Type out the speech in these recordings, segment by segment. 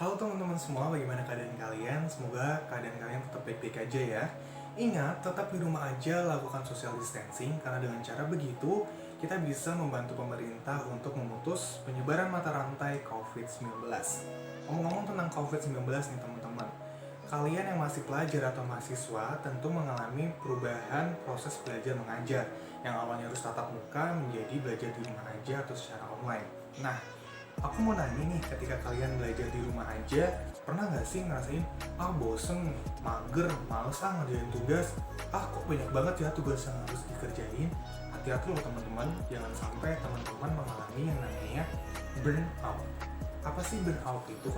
Halo teman-teman semua, bagaimana keadaan kalian? Semoga keadaan kalian tetap baik-baik aja ya. Ingat, tetap di rumah aja, lakukan social distancing, karena dengan cara begitu, kita bisa membantu pemerintah untuk memutus penyebaran mata rantai COVID-19. Ngomong-ngomong tentang COVID-19 nih teman-teman, kalian yang masih pelajar atau mahasiswa tentu mengalami perubahan proses belajar mengajar, yang awalnya harus tatap muka menjadi belajar di rumah aja atau secara online. Nah, aku mau nanya nih, ketika kalian belajar di rumah aja, pernah nggak sih ngerasain, bosen, mager, males ngerjain tugas, kok banyak banget ya tugas yang harus dikerjain. Hati-hati loh teman-teman, jangan sampai teman-teman mengalami yang namanya burnout. Apa sih burnout itu?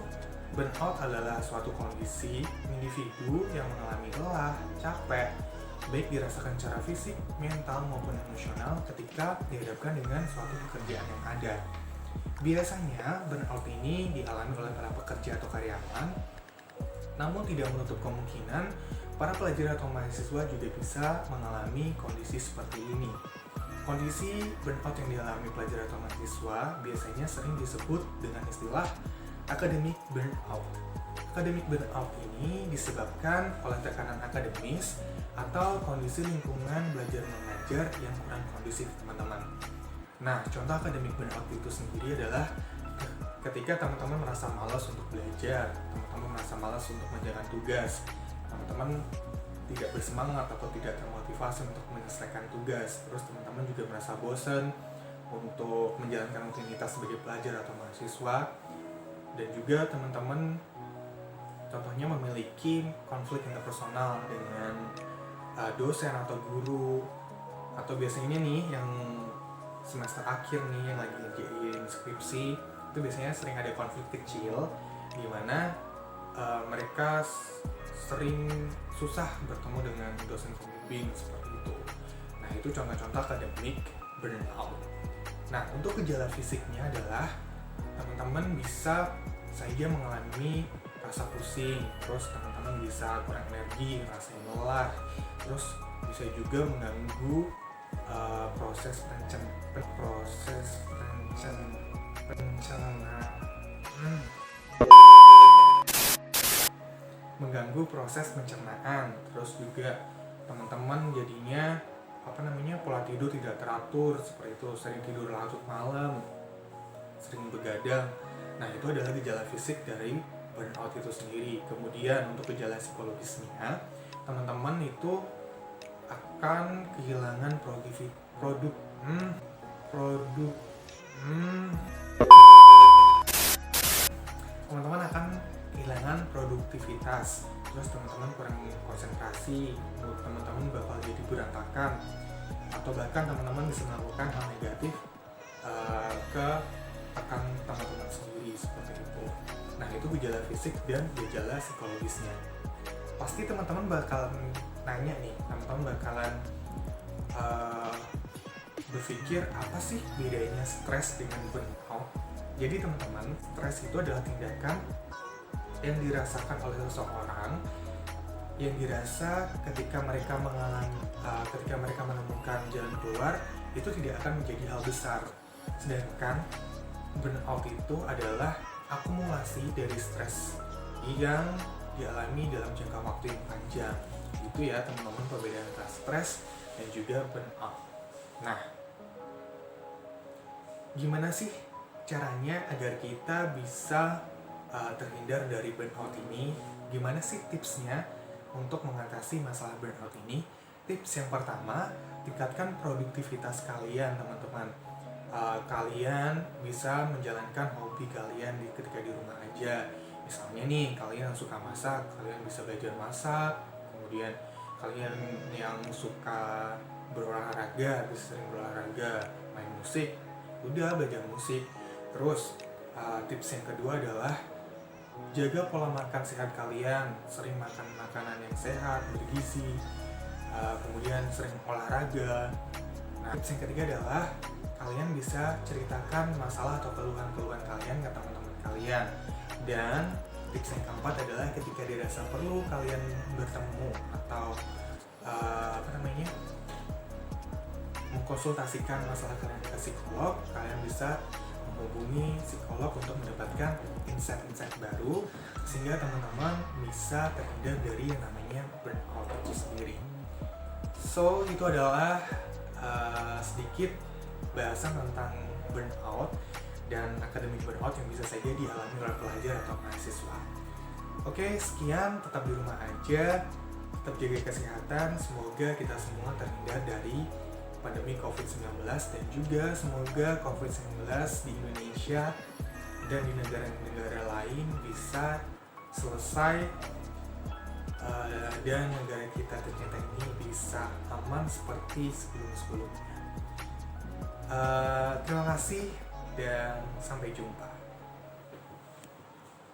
Burnout adalah suatu kondisi individu yang mengalami lelah, capek, baik dirasakan secara fisik, mental, maupun emosional ketika dihadapkan dengan suatu pekerjaan yang ada. Biasanya, burnout ini dialami oleh para pekerja atau karyawan, namun tidak menutup kemungkinan para pelajar atau mahasiswa juga bisa mengalami kondisi seperti ini. Kondisi burnout yang dialami pelajar atau mahasiswa biasanya sering disebut dengan istilah academic burnout. Academic burnout ini disebabkan oleh tekanan akademis atau kondisi lingkungan belajar mengajar yang kurang kondusif, teman-teman. Nah, contoh academic burnout itu sendiri adalah ketika teman-teman merasa malas untuk belajar, teman-teman merasa malas untuk menjalankan tugas, teman-teman tidak bersemangat atau tidak termotivasi untuk menyelesaikan tugas, terus teman-teman juga merasa bosan untuk menjalankan rutinitas sebagai pelajar atau mahasiswa, dan juga teman-teman contohnya memiliki konflik interpersonal dengan dosen atau guru, atau biasanya nih yang semester akhir nih yang lagi ngerjain skripsi, itu biasanya sering ada konflik kecil di mana mereka sering susah bertemu dengan dosen pembimbing seperti itu. Nah, itu contoh-contoh academic burnout. Nah, untuk gejala fisiknya adalah teman-teman bisa saja mengalami rasa pusing, terus teman-teman bisa kurang energi, rasa lelah, terus bisa juga mengganggu proses pencernaan, terus juga teman-teman jadinya pola tidur tidak teratur seperti itu, sering tidur larut malam, sering begadang. Nah, itu adalah gejala fisik dari burnout itu sendiri. Kemudian untuk gejala psikologisnya, teman-teman itu akan kehilangan teman-teman akan kehilangan produktivitas, terus teman-teman kurang konsentrasi, mood teman-teman bakal jadi berantakan, atau bahkan teman-teman bisa melakukan hal negatif ke rekan teman-teman sendiri seperti itu. Nah, itu gejala fisik dan gejala psikologisnya. Pasti teman-teman bakalan nanya nih, teman-teman bakalan berpikir apa sih bedanya stres dengan burnout. Jadi teman-teman, stres itu adalah tindakan yang dirasakan oleh seseorang yang dirasa ketika mereka menemukan jalan keluar itu tidak akan menjadi hal besar. Sedangkan burnout itu adalah akumulasi dari stres yang dialami dalam jangka waktu yang panjang. Itu ya teman-teman, perbedaan antara stres dan juga burnout. Nah, gimana sih caranya agar kita bisa terhindar dari burnout ini? Gimana sih tipsnya untuk mengatasi masalah burnout ini? Tips yang pertama, tingkatkan produktivitas kalian, teman-teman. Kalian bisa menjalankan hobi kalian ketika di rumah aja. Misalnya nih, kalian yang suka masak, kalian bisa belajar masak. Kemudian kalian yang suka berolahraga, bisa sering berolahraga, main musik, udah belajar musik. Terus tips yang kedua adalah jaga pola makan sehat kalian, sering makan makanan yang sehat, bergizi, kemudian sering olahraga. Nah, tips yang ketiga adalah kalian bisa ceritakan masalah atau keluhan-keluhan kalian ke teman-teman kalian. Dan tips yang keempat adalah ketika dirasa perlu kalian bertemu atau mengkonsultasikan masalah kalian ke psikolog, kalian bisa menghubungi psikolog untuk mendapatkan insight-insight baru sehingga teman-teman bisa terhindar dari yang namanya burnout itu sendiri. So, itu adalah sedikit bahasan tentang burnout dan akademik burnout yang bisa saja dialami oleh pelajar atau mahasiswa. Oke, sekian, tetap di rumah aja, tetap jaga kesehatan, semoga kita semua terhindar dari pandemi COVID-19 dan juga semoga COVID-19 di Indonesia dan di negara-negara lain bisa selesai dan negara kita ternyata ini bisa aman seperti sebelum-sebelumnya. Terima kasih dan sampai jumpa.